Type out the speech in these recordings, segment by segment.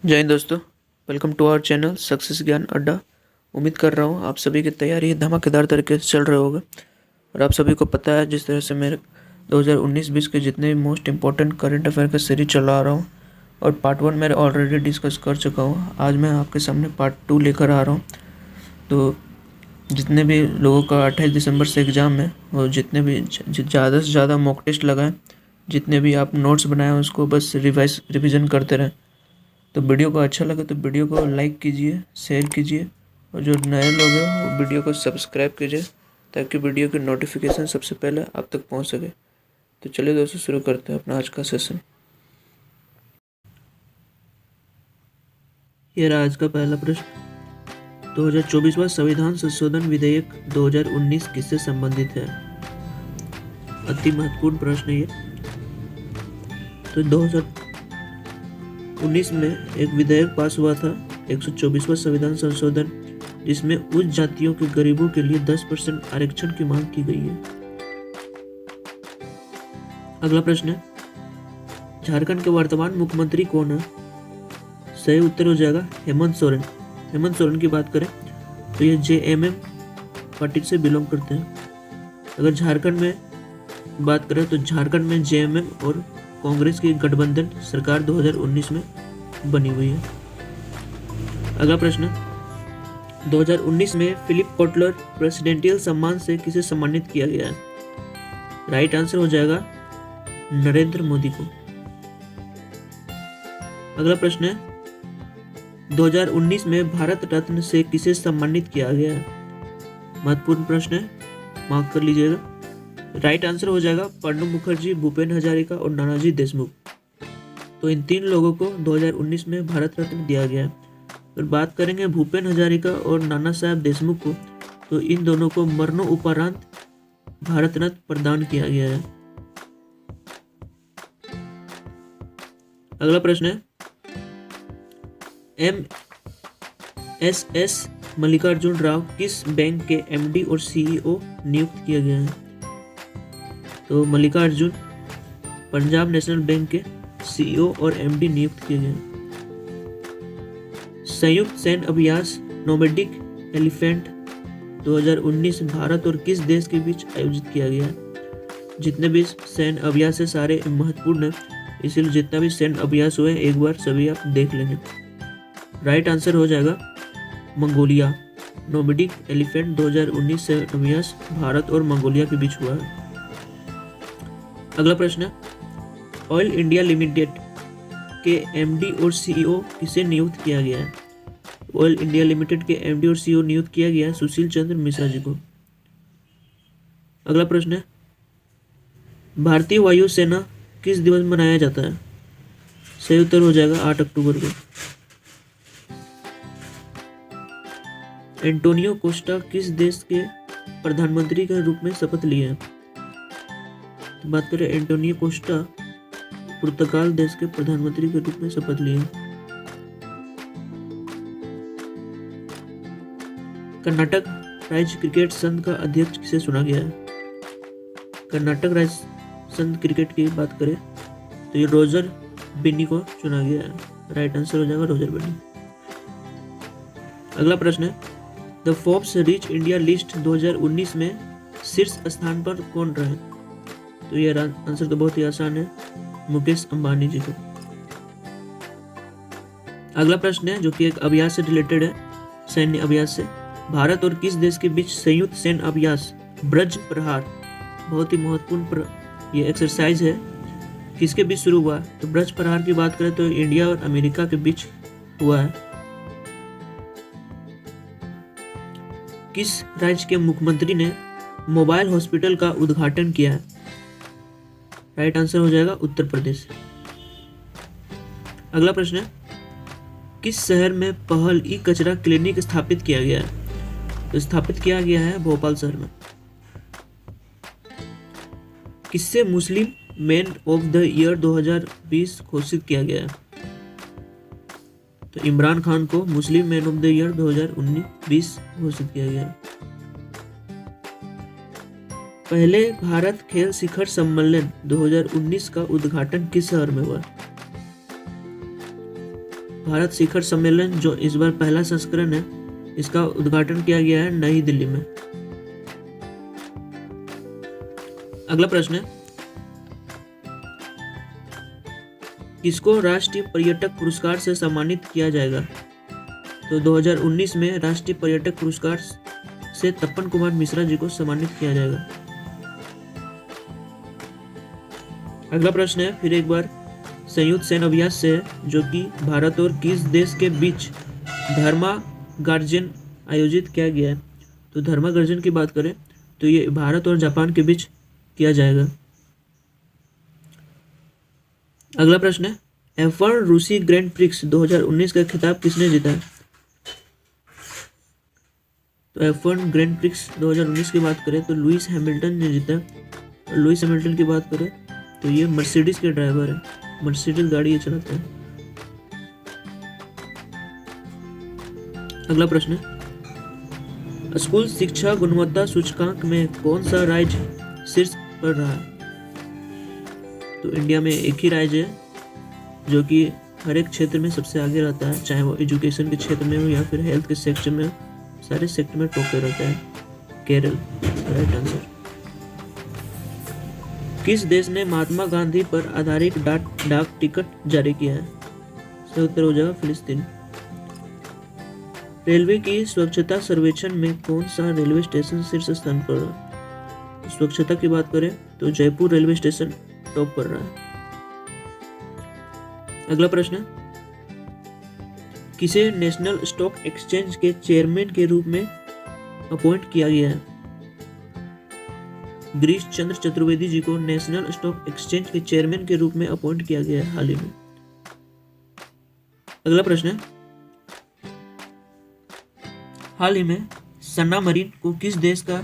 जय हिंद दोस्तों। Welcome to our channel success Gyan Adda. उम्मीद कर रहा हूँ आप सभी की तैयारी धमाकेदार तरीके से चल रहे होगा। और आप सभी को पता है जिस तरह से मेरे 2019-20 के जितने भी मोस्ट इंपॉर्टेंट करंट अफेयर का सीरीज चला रहा हूँ और पार्ट 1 मैंने ऑलरेडी डिस्कस कर चुका हूँ। आज मैं आपके सामने पार्ट 2 लेकर आ रहा हूँ। तो जितने भी लोगों का 28 दिसंबर से एग्ज़ाम है और जितने भी ज़्यादा से ज़्यादा मॉक टेस्ट लगाएं, जितने भी आप नोट्स बनाए उसको बस रिविज़न करते रहें। तो वीडियो को अच्छा लगे तो वीडियो को लाइक कीजिए, शेयर कीजिए और जो नए लोग हैं वो वीडियो को सब्सक्राइब कीजिए ताकि वीडियो की नोटिफिकेशन सबसे पहले आप तक पहुंच सके। तो चलिए दोस्तों शुरू करते हैं अपना आज का सेशन। ये रहा आज का पहला प्रश्न। 2024वां संविधान संशोधन विधेयक 2019 किससे संबंधित है? अति महत्वपूर्ण प्रश्न ये। तो 2019 में एक विधेयक पास हुआ था, 124वां संविधान संशोधन, जिसमें उच्च जातियों के गरीबों के लिए 10% आरक्षण की मांग की गई है। अगला प्रश्न है, झारखंड के वर्तमान मुख्यमंत्री कौन है? सही उत्तर हो जाएगा हेमंत सोरेन। हेमंत सोरेन की बात करें तो ये JMM पार्टी से बिलोंग करते हैं। अगर झारखंड में बात करें तो झारखंड में JMM और कांग्रेस की गठबंधन सरकार 2019 में बनी हुई है। अगला प्रश्न, 2019 में फिलिप कोटलर प्रेसिडेंशियल सम्मान से किसे सम्मानित किया गया है? राइट आंसर हो जाएगा नरेंद्र मोदी को। अगला प्रश्न है, 2019 में भारत रत्न से किसे सम्मानित किया गया है? महत्वपूर्ण प्रश्न है, मार्क कर लीजिएगा। राइट आंसर हो जाएगा प्रणब मुखर्जी, भूपेन हजारिका और नानाजी देशमुख। तो इन तीन लोगों को 2019 में भारत रत्न दिया गया है। और बात करेंगे भूपेन हजारिका और नाना साहब देशमुख को, तो इन दोनों को मरणोपरांत भारत रत्न प्रदान किया गया है। अगला प्रश्न है, MSS मल्लिकार्जुन राव किस बैंक के MD और CEO नियुक्त किए गए हैं? तो मल्लिकार्जुन पंजाब नेशनल बैंक के CEO और MD नियुक्त किए गए हैं। संयुक्त सैन्य अभ्यास नोमैडिक एलिफेंट 2019 भारत और किस देश के बीच आयोजित किया गया है? जितने भी सैन्य अभ्यास है सारे महत्वपूर्ण है, इसीलिए जितना भी सैन्य अभ्यास हुए एक बार सभी आप देख लेंगे। राइट आंसर हो जाएगा मंगोलिया। नोमैडिक एलिफेंट 2019 सैन्य अभ्यास भारत और मंगोलिया के बीच हुआ है। अगला प्रश्न है, ऑयल इंडिया लिमिटेड के MD और CEO किसे नियुक्त किया गया है? ऑयल इंडिया लिमिटेड के MD और CEO नियुक्त किया गया है सुशील चंद्र मिश्रा जी को। अगला प्रश्न है, भारतीय वायुसेना किस दिवस मनाया जाता है? सही उत्तर हो जाएगा 8 अक्टूबर को। एंटोनियो कोस्टा किस देश के प्रधानमंत्री के रूप में शपथ लिए हैं? तो बात करें एंटोनियो कोस्टा पुर्तगाल देश के प्रधानमंत्री के रूप में शपथ लिए हैं। कर्नाटक राज्य क्रिकेट संघ का अध्यक्ष किसे चुना गया है? कर्नाटक राज्य संघ क्रिकेट की बात करें तो ये रोजर बिन्नी को चुना गया है। राइट आंसर हो जाएगा रोजर बिन्नी। अगला प्रश्न है, the Forbes rich India list 2019 में शीर्ष स्थान पर कौन रहे? तो ये आंसर तो बहुत ही आसान है, मुकेश अंबानी जी को। अगला प्रश्न है जो कि एक अभ्यास से रिलेटेड है, सैन्य अभ्यास से। भारत और किस देश के बीच संयुक्त सैन्य अभ्यास ब्रज प्रहार, बहुत ही महत्वपूर्ण ये एक्सरसाइज है, किसके बीच शुरू हुआ? तो ब्रज प्रहार की बात करें तो इंडिया और अमेरिका के बीच हुआ है। किस राज्य के मुख्यमंत्री ने मोबाइल हॉस्पिटल का उद्घाटन किया है? राइट आंसर हो जाएगा उत्तर प्रदेश। अगला प्रश्न है, किस शहर में पहल ई कचरा क्लिनिक स्थापित किया गया है? तो स्थापित किया गया है भोपाल शहर में। किससे Muslim man of the year 2020 घोषित किया गया है? तो इमरान खान को Muslim man of the year 2019-20 घोषित किया गया है। पहले भारत खेल शिखर सम्मेलन 2019 का उद्घाटन किस शहर में हुआ? भारत शिखर सम्मेलन जो इस बार पहला संस्करण है, इसका उद्घाटन किया गया है नई दिल्ली में। अगला प्रश्न है, किसको राष्ट्रीय पर्यटक पुरस्कार से सम्मानित किया जाएगा? तो 2019 में राष्ट्रीय पर्यटक पुरस्कार से तपन कुमार मिश्रा जी को सम्मानित किया जाएगा। अगला प्रश्न है फिर एक बार संयुक्त सैन्य अभ्यास से है, जो कि भारत और किस देश के बीच धर्मा गार्जन आयोजित किया गया है? तो धर्मा गर्जन की बात करें तो ये भारत और जापान के बीच किया जाएगा। अगला प्रश्न है, F1 रूसी ग्रैंड प्रिक्स 2019 का खिताब किसने जीता है? तो F1 ग्रैंड प्रिक्स 2019 की बात करें तो लुइस हैमिल्टन ने जीता है। लुइस हैमिल्टन की बात करें तो ये मर्सिडीज के ड्राइवर है, मर्सिडीज गाड़ी ये चलाते हैं। अगला प्रश्न है, स्कूल शिक्षा गुणवत्ता सूचकांक में कौन सा राज्य शीर्ष पर रहा है? तो इंडिया में एक ही राज्य है जो कि हर एक क्षेत्र में सबसे आगे रहता है, चाहे वो एजुकेशन के क्षेत्र में हो या फिर हेल्थ के सेक्टर में हो, सारे सेक्टर में टॉप पे रहता है, केरल। Right answer. किस देश ने महात्मा गांधी पर आधारित डाक टिकट जारी किया है? सही उत्तर हो जाएगा फिलिस्तीन। रेलवे की स्वच्छता सर्वेक्षण में कौन सा रेलवे स्टेशन शीर्ष स्थान पर रहा? स्वच्छता की बात करें तो जयपुर रेलवे स्टेशन टॉप पर रहा है। अगला प्रश्न है, किसे नेशनल स्टॉक एक्सचेंज के चेयरमैन के रूप में अपॉइंट किया गया है? गिरीश चंद्र चतुर्वेदी जी को नेशनल स्टॉक एक्सचेंज के चेयरमैन के रूप में अपॉइंट किया गया है हाल ही में। अगला प्रश्न है, हाल ही में सन्ना मरीन को किस देश का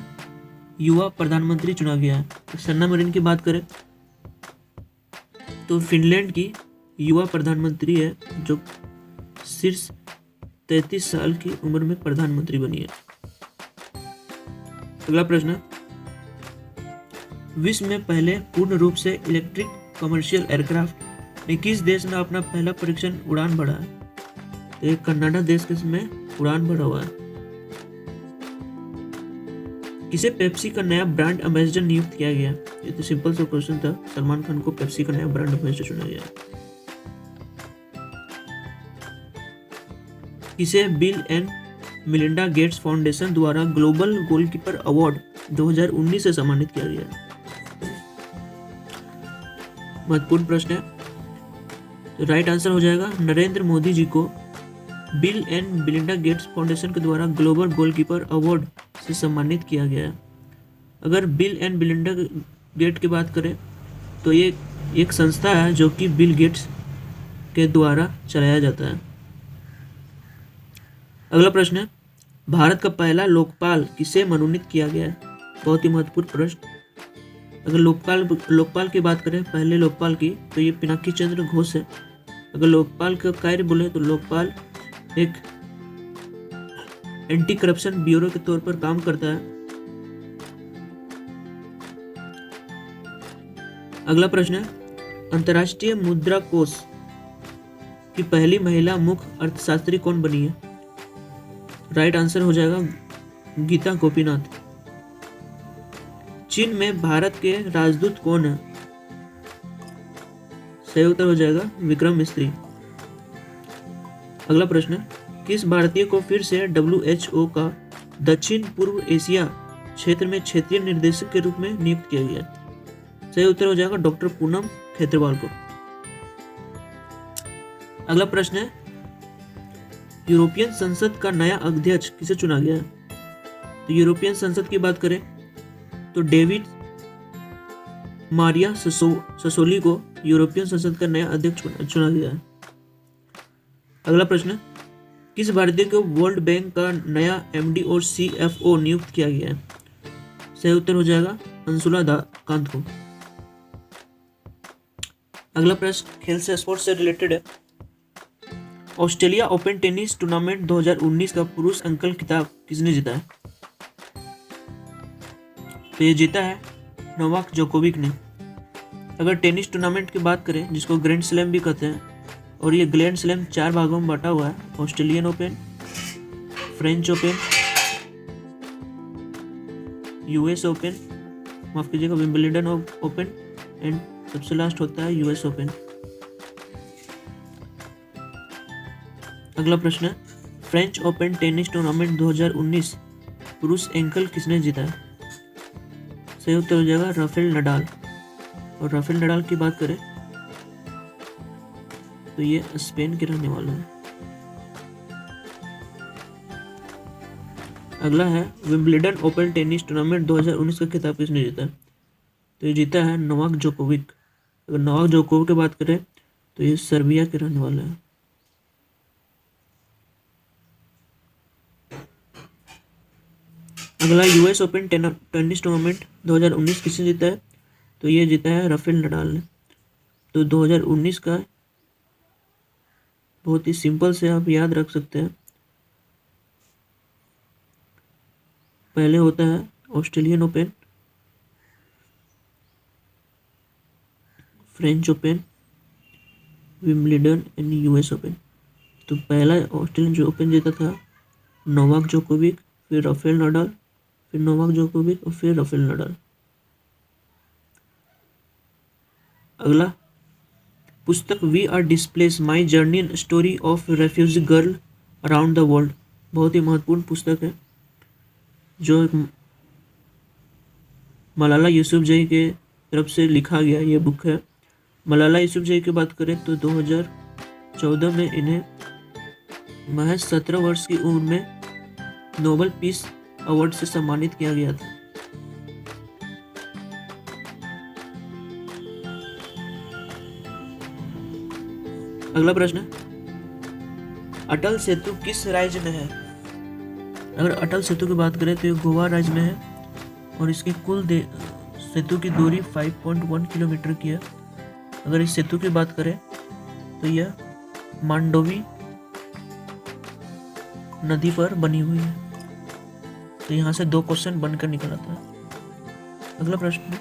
युवा प्रधानमंत्री चुना गया है? तो सन्ना मरीन की बात करें तो फिनलैंड की युवा प्रधानमंत्री है, जो शीर्ष 33 साल की उम्र में प्रधानमंत्री बनी है। अगला प्रश्न है, विश्व में पहले पूर्ण रूप से इलेक्ट्रिक कमर्शियल एयरक्राफ्ट में किस देश ने अपना पहला परीक्षण उड़ान भरा है? तो ये कनाडा देश के में उड़ान भरा हुआ है। किसे पेप्सी का नया ब्रांड एम्बेसडर नियुक्त किया गया? ये तो सिंपल सा क्वेश्चन था। सलमान खान को पेप्सी का नया ब्रांड एम्बेसडर चुना गया। किसे bill and Melinda Gates foundation द्वारा ग्लोबल गोलकीपर अवार्ड 2019 से सम्मानित किया गया? महत्वपूर्ण प्रश्न है, तो राइट आंसर हो जाएगा नरेंद्र मोदी जी को bill and Melinda Gates foundation के द्वारा ग्लोबल गोलकीपर अवार्ड से सम्मानित किया गया है। अगर बिल एंड मिलिंडा गेट की बात करें तो ये एक संस्था है जो कि बिल गेट्स के द्वारा चलाया जाता है। अगला प्रश्न है, भारत का पहला लोकपाल किसे मनोनीत किया गया है? बहुत ही महत्वपूर्ण प्रश्न। अगर लोकपाल की बात करें पहले लोकपाल की तो ये पिनाकी चंद्र घोष है। अगर लोकपाल का कार्य बोले तो लोकपाल एक एंटी करप्शन ब्यूरो के तौर पर काम करता है। अगला प्रश्न है, अंतर्राष्ट्रीय मुद्रा कोष की पहली महिला मुख्य अर्थशास्त्री कौन बनी है? राइट आंसर हो जाएगा गीता गोपीनाथ। चीन में भारत के राजदूत कौन है? सही उत्तर हो जाएगा विक्रम मिस्त्री। अगला प्रश्न है, किस भारतीय को फिर से WHO का दक्षिण पूर्व एशिया क्षेत्र में क्षेत्रीय निर्देशक के रूप में नियुक्त किया गया? सही उत्तर हो जाएगा डॉक्टर पूनम खेत्रवाल को। अगला प्रश्न है, यूरोपियन संसद का नया अध्यक्ष किसे चुना गया है? तो यूरोपियन संसद की बात करें तो डेविड मारिया ससोली को यूरोपियन संसद का नया अध्यक्ष चुना गया है। अगला प्रश्न, किस भारतीय को वर्ल्ड बैंक का नया MD और CFO नियुक्त किया गया है? सही उत्तर हो जाएगा अंशुला कांत को। अगला प्रश्न खेल से स्पोर्ट्स से रिलेटेड है। ऑस्ट्रेलिया ओपन टेनिस टूर्नामेंट 2019 का पुरुष अंकल खिताब किसने जीता है? तो ये जीता है नोवाक जोकोविक ने। अगर टेनिस टूर्नामेंट की बात करें जिसको ग्रैंड स्लैम भी कहते हैं और ये ग्रैंड स्लैम 4 भागों में बटा हुआ है: Australian Open, French open, US open, माफ कीजिएगा विंबलडन ओपन, एंड सबसे लास्ट होता है यूएस ओपन। अगला प्रश्न है, फ्रेंच ओपन टेनिस टूर्नामेंट 2019 पुरुष एंकल किसने जीता है? सही उत्तर हो जाएगा राफेल नडाल। और राफेल नडाल की बात करें तो ये स्पेन के रहने वाला है। अगला है, विंबलडन ओपन टेनिस टूर्नामेंट 2019 का खिताब किसने जीता है? तो ये जीता है नोवाक जोकोविक। अगर नोवाक जोकोविक की बात करें तो ये सर्बिया के रहने वाला है। अगला, यूएस ओपन टेनिस टूर्नामेंट 2019 किसने जीता है? तो ये जीता है राफेल नडाल ने। तो 2019 का बहुत ही सिंपल से आप याद रख सकते हैं। पहले होता है Australian Open, French Open, Wimbledon and US Open. तो पहला ऑस्ट्रेलियन ओपन जीता था नोवाक जोकोविक, फिर राफेल नडाल, फिर नोवाक जोकोविक और फिर राफेल नडाल। अगला, पुस्तक we are displace my journey and story of refugee girl around the world बहुत ही महत्वपूर्ण पुस्तक है जो मलाला यूसुफजई के तरफ से लिखा गया ये बुक है। मलाला यूसुफजई की बात करें तो 2014 में इन्हें महज 17 वर्ष की उम्र में नोबेल पीस अवार्ड से सम्मानित किया गया था। अगला प्रश्न, अटल सेतु किस राज्य में है? अगर अटल सेतु की बात करें तो ये गोवा राज्य में है और इसकी कुल सेतु की दूरी 5.1 किलोमीटर की है। अगर इस सेतु की बात करें तो यह मांडोवी नदी पर बनी हुई है। तो यहाँ से 2 क्वेश्चन बनकर निकल आता है। अगला प्रश्न,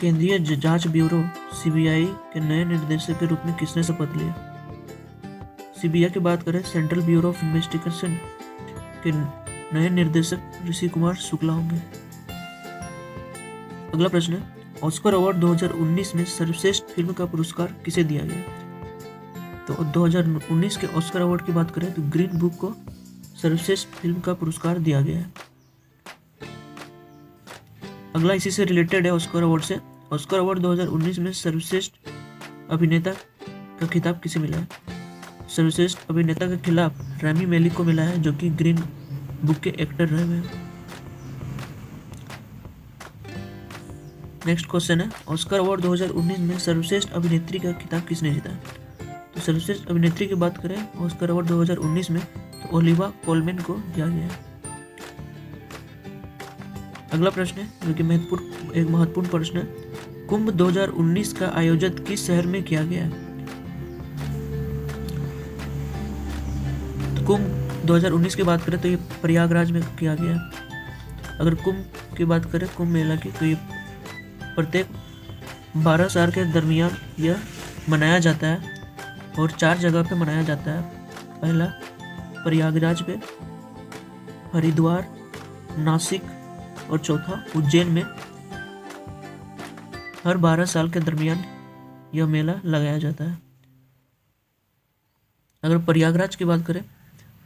केंद्रीय जांच ब्यूरो सीबीआई के नए निर्देशक के रूप में किसने शपथ लिया? सीबीआई की बात करें, सेंट्रल ब्यूरो ऑफ इन्वेस्टिगेशन के नए निर्देशक ऋषि कुमार शुक्ला होंगे। अगला प्रश्न, ऑस्कर अवार्ड 2019 में सर्वश्रेष्ठ फिल्म का पुरस्कार किसे दिया गया? तो 2019 के ऑस्कर अवार्ड की बात करें तो ग्रीन बुक को सर्वश्रेष्ठ फिल्म का पुरस्कार दिया गया है। अगला इसी से रिलेटेड है ऑस्कर अवार्ड से। ऑस्कर अवार्ड 2019 में सर्वश्रेष्ठ अभिनेता का खिताब किसे मिला है? सर्वश्रेष्ठ अभिनेता के खिलाफ रैमी मैलिक को मिला है जो कि ग्रीन बुक के एक्टर रहे हुए हैं। नेक्स्ट क्वेश्चन है, ऑस्कर अवार्ड 2019 में सर्वश्रेष्ठ अभिनेत्री का खिताब किसने जीता है? तो सर्वश्रेष्ठ अभिनेत्री की बात करें ऑस्कर अवार्ड 2019 में तो ओलिवा कोलमैन को दिया गया है। अगला प्रश्न है जो कि एक महत्वपूर्ण प्रश्न है, कुंभ 2019 का आयोजन किस शहर में किया गया है? तो कुंभ 2019 की बात करें तो ये प्रयागराज में किया गया है। अगर कुंभ की बात करें, कुंभ मेला की, तो ये प्रत्येक 12 साल के दरमियान यह मनाया जाता है और 4 जगह पे मनाया जाता है। पहला प्रयागराज पे, हरिद्वार, नासिक और चौथा उज्जैन में हर 12 साल के दरमियान यह मेला लगाया जाता है। अगर प्रयागराज की बात करें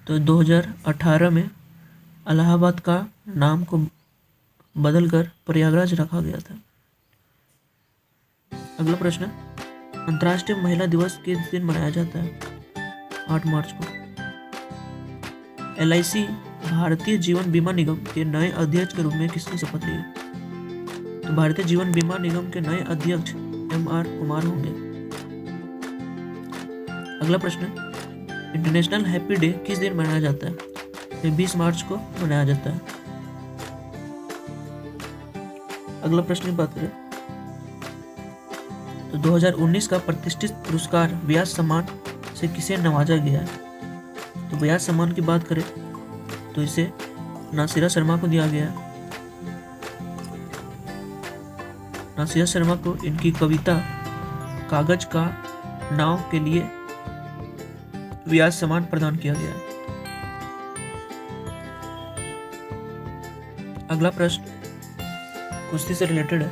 तो 2018 में इलाहाबाद का नाम को बदलकर प्रयागराज रखा गया था। अगला प्रश्न, अंतर्राष्ट्रीय महिला दिवस किस दिन मनाया जाता है? 8 मार्च को। LIC भारतीय जीवन बीमा निगम के नए अध्यक्ष के रूप में किसने शपथ ली? तो भारतीय जीवन बीमा निगम के नए अध्यक्ष MR कुमार होंगे। अगला प्रश्न, इंटरनेशनल हैप्पी डे किस दिन मनाया जाता है? तो 20 मार्च को मनाया जाता है। अगला प्रश्न की बात करें तो 2019 का प्रतिष्ठित पुरस्कार व्यास सम्मान से किसे नवाजा गया है? तो व्यास सम्मान की बात करें तो इसे नासिरा शर्मा को दिया गया। नासिरा शर्मा को इनकी कविता कागज का नाव के लिए ब्याज समान प्रदान किया गया है। अगला प्रश्न कुश्ती से रिलेटेड है।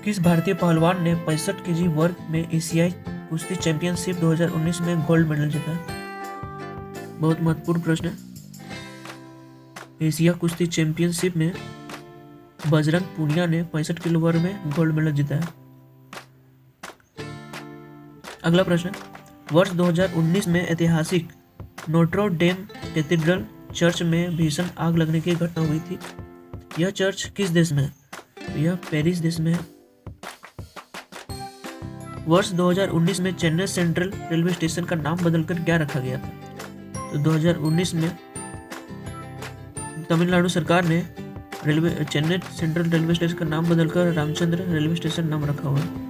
किस भारतीय पहलवान ने 65 केजी वर्ग में एशियाई कुश्ती चैंपियनशिप 2019 में गोल्ड मेडल जीता? बहुत महत्वपूर्ण प्रश्न है। एशिया कुश्ती चैंपियनशिप में बजरंग पूनिया ने 65 किलो वर्ग में गोल्ड मेडल जीता है। अगला प्रश्न, वर्ष 2019 में ऐतिहासिक नोट्रो डेम कैथेड्रल चर्च में भीषण आग लगने की घटना हुई थी। यह चर्च किस देश में है? यह पेरिस देश में है। वर्ष 2019 में चेन्नई सेंट्रल रेलवे स्टेशन का नाम बदलकर क्या रखा गया था? तो 2019 में तमिलनाडु सरकार ने चेन्नई सेंट्रल रेलवे स्टेशन का नाम बदलकर रामचंद्र रेलवे स्टेशन नाम रखा हुआ है।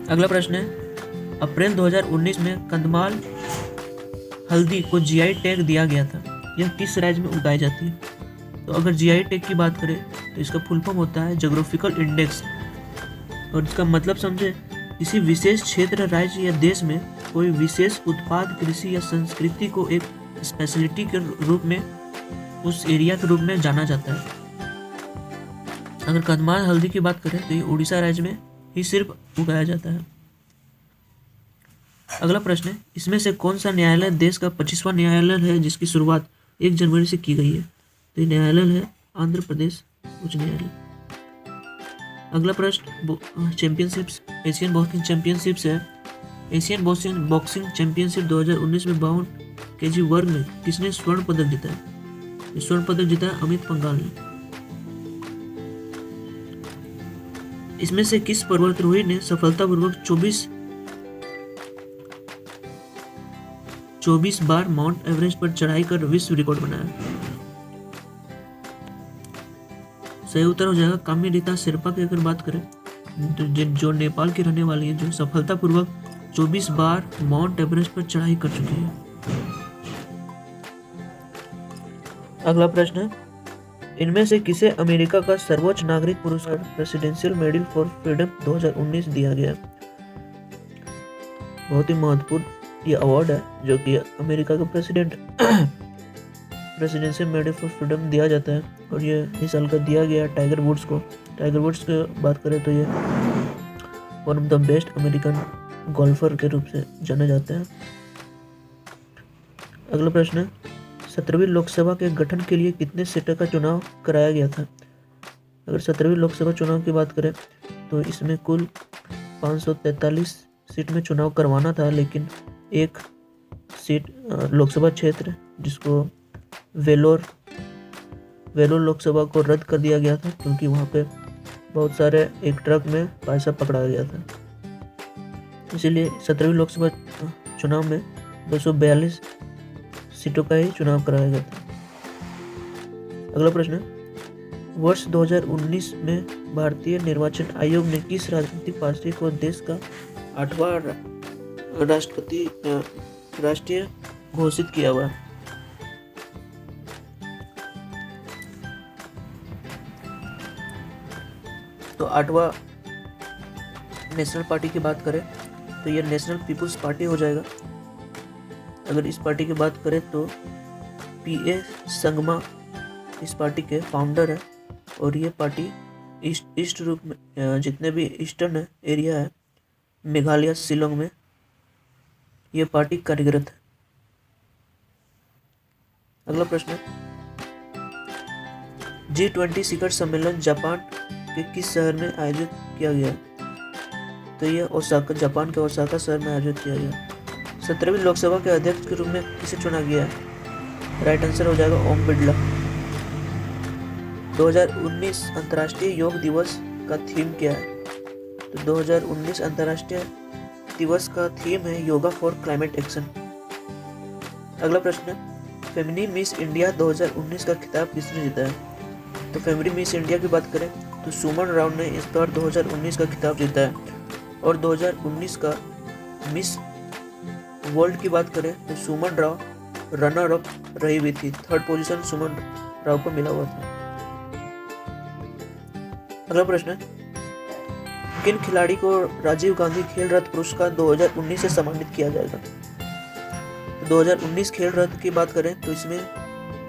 अगला प्रश्न है, अप्रैल 2019 में कंधमाल हल्दी को जीआई टैग दिया गया था। यह किस राज्य में उगाई जाती है? तो अगर जीआई टैग की बात करें तो इसका फुल फॉर्म होता है ज्योग्राफिकल इंडेक्स, और इसका मतलब समझे किसी विशेष क्षेत्र, राज्य या देश में कोई विशेष उत्पाद, कृषि या संस्कृति को एक स्पेशलिटी के रूप में, उस एरिया के रूप में जाना जाता है। अगर कंधमाल हल्दी की बात करें तो ये उड़ीसा राज्य में ही सिर्फ उगाया जाता है। अगला प्रश्न है, इसमें से कौन सा न्यायालय देश का 25वां न्यायालय है जिसकी शुरुआत 1 जनवरी से की गई है? तो ये न्यायालय है आंध्र प्रदेश उच्च न्यायालय। अगला प्रश्न, चैंपियनशिप्स, एशियन बॉक्सिंग चैंपियनशिप्स है। एशियन बॉक्सिंग चैंपियनशिप 2019 में 52 केजी वर्ग में किसने स्वर्ण पदक जीता है? स्वर्ण पदक जीता है अमित पंघाल ने। इसमें से किस पर्वतारोही ने सफलतापूर्वक 24 बार माउंट एवरेस्ट पर चढ़ाई कर विश्व रिकॉर्ड बनाया? सही उत्तर हो जाएगा कामी रीता शेरपा की। अगर बात करें जो नेपाल की रहने वाली है, जो सफलतापूर्वक 24 बार माउंट एवरेस्ट पर चढ़ाई कर चुकी है। अगला प्रश्न है, इनमें से किसे अमेरिका का सर्वोच्च नागरिक पुरस्कार प्रेसिडेंशियल मेडल फॉर फ्रीडम 2019 दिया गया? बहुत ही महत्वपूर्ण ये अवार्ड है जो कि अमेरिका के प्रेसिडेंशियल मेडल फॉर फ्रीडम दिया जाता है, और ये इस साल का दिया गया टाइगर वुड्स को। टाइगर वुड्स की बात करें तो ये one of the best American golfer के रूप से जाने जाते हैं। अगला प्रश्न है, 17वीं लोकसभा के गठन के लिए कितने सीटों का चुनाव कराया गया था? अगर 17वीं लोकसभा चुनाव की बात करें तो इसमें कुल 543 सीट में चुनाव करवाना था, लेकिन एक सीट लोकसभा क्षेत्र जिसको वेलोर लोकसभा को रद्द कर दिया गया था, क्योंकि वहाँ पे बहुत सारे एक ट्रक में पैसा पकड़ा गया था। इसीलिए 17वीं लोकसभा चुनाव में 242 सीटों का ही चुनाव कराया गया था। अगला प्रश्न, वर्ष 2019 में भारतीय निर्वाचन आयोग ने किस राजनीतिक पार्टी को देश का 8वां राष्ट्रीय घोषित किया हुआ? तो 8वां नेशनल पार्टी की बात करें तो ये नेशनल पीपुल्स पार्टी हो जाएगा। अगर इस पार्टी की बात करें तो पीए संगमा इस पार्टी के फाउंडर है, और ये पार्टी ईस्ट रूप में जितने भी ईस्टर्न एरिया है, मेघालय, शिलोंग में ये पार्टी कार्यरत है। अगला प्रश्न, G20 शिखर सम्मेलन जापान के किस शहर में आयोजित किया गया? तो ये ओसाका, जापान के ओसाका शहर में आयोजित किया गया। 17वीं लोकसभा के अध्यक्ष के रूप में किसे चुना गया है? राइट आंसर हो जाएगा ओम बिरला। 2019 अंतर्राष्ट्रीय योग दिवस का थीम क्या है? तो 2019 अंतर्राष्ट्रीय दिवस का थीम है योगा फॉर क्लाइमेट एक्शन। अगला प्रश्न, फेमिनी मिस इंडिया 2019 का खिताब किसने जीता है? तो फेमिनी मिस इंडिया की बात करें तो सुमन राव ने इस बार 2019 का खिताब जीता है, और 2019 का मिस वर्ल्ड की बात करें तो सुमन राव रनर अप रही हुई थी। 3rd पोजीशन सुमन राव को मिला हुआ था। अगला प्रश्न, किन खिलाड़ी को राजीव गांधी खेल रत्न पुरस्कार 2019 से सम्मानित किया जाएगा? 2019 खेल रत्न की बात करें तो इसमें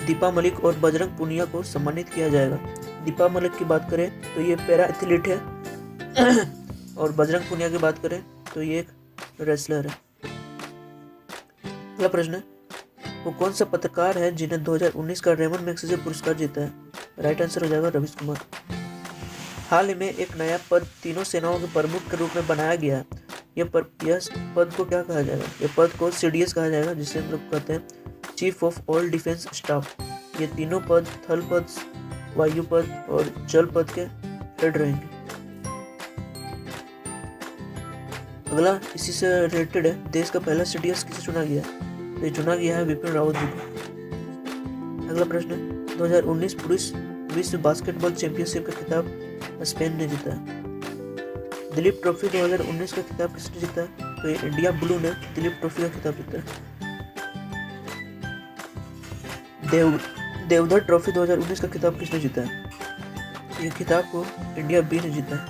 दीपा मलिक और बजरंग पुनिया को सम्मानित किया जाएगा। दीपा मलिक की बात करें तो ये पैरा एथलीट है और बजरंग पुनिया की बात करें तो ये एक रेसलर है। अगला प्रश्न है, वो कौन सा पत्रकार है जिन्हें 2019 का रेमन मैगसेसे पुरस्कार जीता है? राइट आंसर हो जाएगा रवीश कुमार। हाल ही में एक नया पद तीनों सेनाओं के प्रमुख के रूप में बनाया गया है। यह पद को क्या कहा जाएगा? यह पद को CDS कहा जाएगा, जिसे हम लोग कहते हैं chief of all defence staff. ये तीनों पद थल पद, वायु पद और जल पद के हेड रहेंगे। अगला इसी से रिलेटेड है, देश का पहला CDS किसे चुना गया? तो ये चुना गया है विपिन रावत जी को। अगला प्रश्न है, 2019 पुरुष विश्व बास्केटबॉल चैंपियनशिप का खिताब स्पेन ने जीता है। दिलीप ट्रॉफी 2019 का खिताब किसने जीता है? तो ये इंडिया ब्लू ने दिलीप ट्रॉफी का खिताब जीता है। देवधर ट्रॉफी 2019 का खिताब किसने जीता है? ये खिताब को इंडिया बी ने जीता है।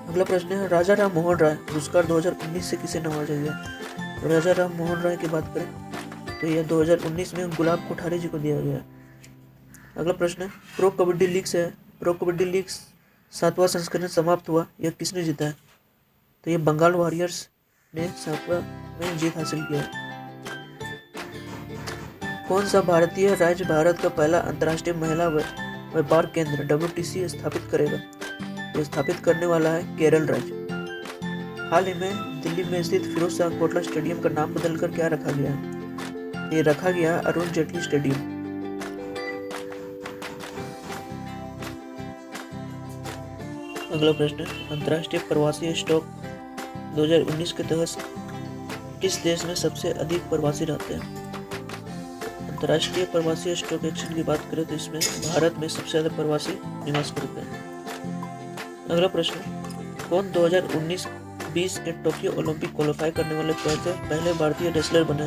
अगला प्रश्न है, राजा राम मोहन राय पुरस्कार 2019 से किसे नवाजा गया? राजा राम मोहन राय की बात करें तो यह 2019 में गुलाब कोठारी जी को दिया गया। अगला प्रश्न है, प्रो कबड्डी लीग से है। प्रो कबड्डी लीग 7वां संस्करण समाप्त हुआ, यह किसने जीता है? तो यह बंगाल वॉरियर्स ने 7वां में जीत हासिल किया है। कौन सा भारतीय राज्य भारत का पहला अंतर्राष्ट्रीय महिला व्यापार केंद्र WTC स्थापित करेगा? तो स्थापित करने वाला है केरल राज्य। हाल ही में दिल्ली में स्थित फिरोज शाह कोटला स्टेडियम का नाम बदलकर क्या रखा गया है? ये रखा गया अरुण जेटली स्टेडियम। अगला प्रश्न, अंतर्राष्ट्रीय प्रवासी स्टॉक 2019 के तहत किस देश में सबसे अधिक प्रवासी रहते हैं? अंतर्राष्ट्रीय प्रवासी स्टॉक एक्सचेंज की बात करें तो इसमें भारत में सबसे ज्यादा प्रवासी निवास करते हैं। अगला प्रश्न, कौन 2019-20 के टोक्यो ओलंपिक क्वालिफाई करने वाले पहले भारतीय रेसलर बने?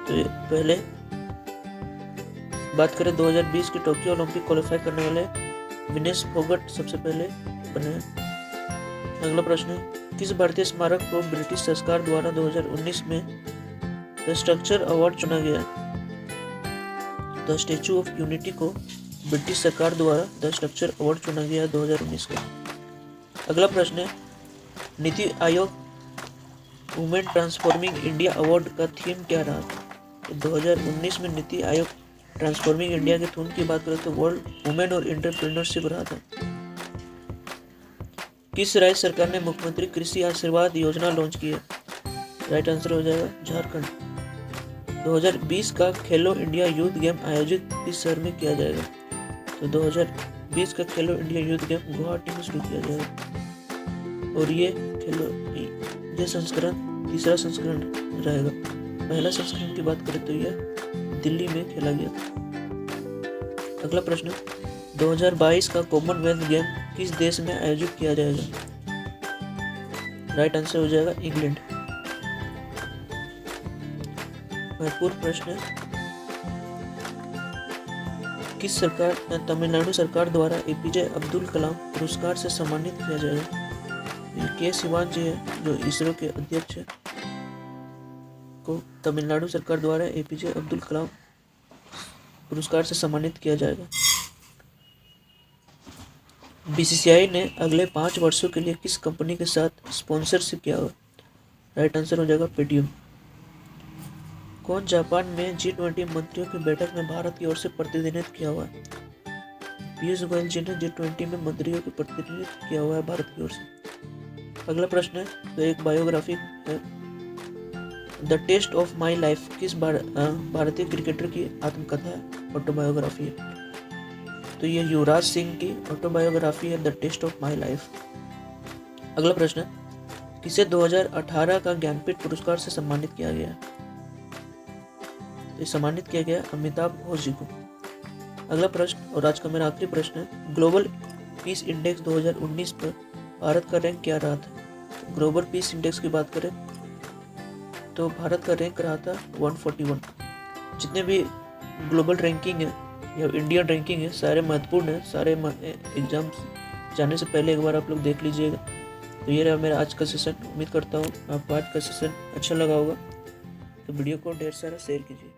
तो ये पहले बात करें 2020 के टोक्यो ओलंपिक क्वालिफाई करने वाले विनेश फोगट सबसे पहले बने हैं। अगला प्रश्न है, किस भारतीय स्मारक को ब्रिटिश सरकार द्वारा 2019 में द स्ट्रक्चर अवार्ड चुना गया? द स्टैचू ऑफ यूनिटी को ब्रिटिश सरकार द्वारा द स्ट्रक्चर अवार्ड चुना गया 2019 का। अगला प्रश्न है, NITI Aayog women transforming India award का थीम क्या रहा था? 2019 में नीति आयोग ट्रांसफॉर्मिंग इंडिया के थीम की बात करें तो वर्ल्ड वुमेन और एंटरप्रेन्योरशिप रहा था। किस राज्य सरकार ने मुख्यमंत्री कृषि आशीर्वाद योजना लॉन्च की है? राइट आंसर हो जाएगा झारखंड। 2020 का खेलो इंडिया यूथ गेम आयोजित किस शहर में किया जाएगा? तो 2020 का खेलो इंडिया यूथ गेम गुवाहाटी में शुरू किया जाएगा और ये संस्करण तीसरा संस्करण रहेगा। पहला संस्करण की बात करें तो यह दिल्ली में खेला गया था। अगला प्रश्न, 2022 का कॉमनवेल्थ गेम किस देश में आयोजित किया जाएगा? राइट आंसर हो जाएगा इंग्लैंड। महत्वपूर्ण प्रश्न, किस सरकार तमिलनाडु सरकार द्वारा APJ अब्दुल कलाम पुरस्कार से सम्मानित किया जाएगा? के सिवान जी है जो इसरो के अध्यक्ष है, को तमिलनाडु सरकार द्वारा APJ अब्दुल कलाम पुरस्कार से सम्मानित किया जाएगा। BCCI ने अगले 5 वर्षों के लिए किस कंपनी के साथ स्पॉन्सरशिप किया होगा? राइट आंसर हो जाएगा पेटीएम। कौन जापान में G20 मंत्रियों की बैठक में भारत की ओर से प्रतिनिधित्व किया हुआ है? पीयूष गोयल जी ने G20 में मंत्रियों की प्रतिनिधित्व किया हुआ है भारत की ओर से। अगला प्रश्न है, तो एक बायोग्राफी है, the test of my life किस भारतीय क्रिकेटर की आत्मकथा है, ऑटोबायोग्राफी है? तो ये युवराज सिंह की ऑटोबायोग्राफी है, the test of my life. अगला प्रश्न, किसे 2018 का ज्ञानपीठ पुरस्कार से सम्मानित किया गया? तो सम्मानित किया गया अमिताभ घोष जी को। अगला प्रश्न और आज का मेरा आखिरी प्रश्न है, ग्लोबल पीस इंडेक्स 2019 पर भारत का रैंक क्या रहा था? ग्लोबल पीस इंडेक्स की बात करें तो भारत का रैंक रहा था 141। जितने भी ग्लोबल रैंकिंग है या इंडियन रैंकिंग है सारे महत्वपूर्ण है, सारे एग्जाम्स जाने से पहले एक बार आप लोग देख लीजिएगा। तो ये रहा मेरा आज का सेशन। उम्मीद करता हूँ आपको आज का सेशन अच्छा लगा होगा। तो वीडियो को ढेर सारा शेयर कीजिए।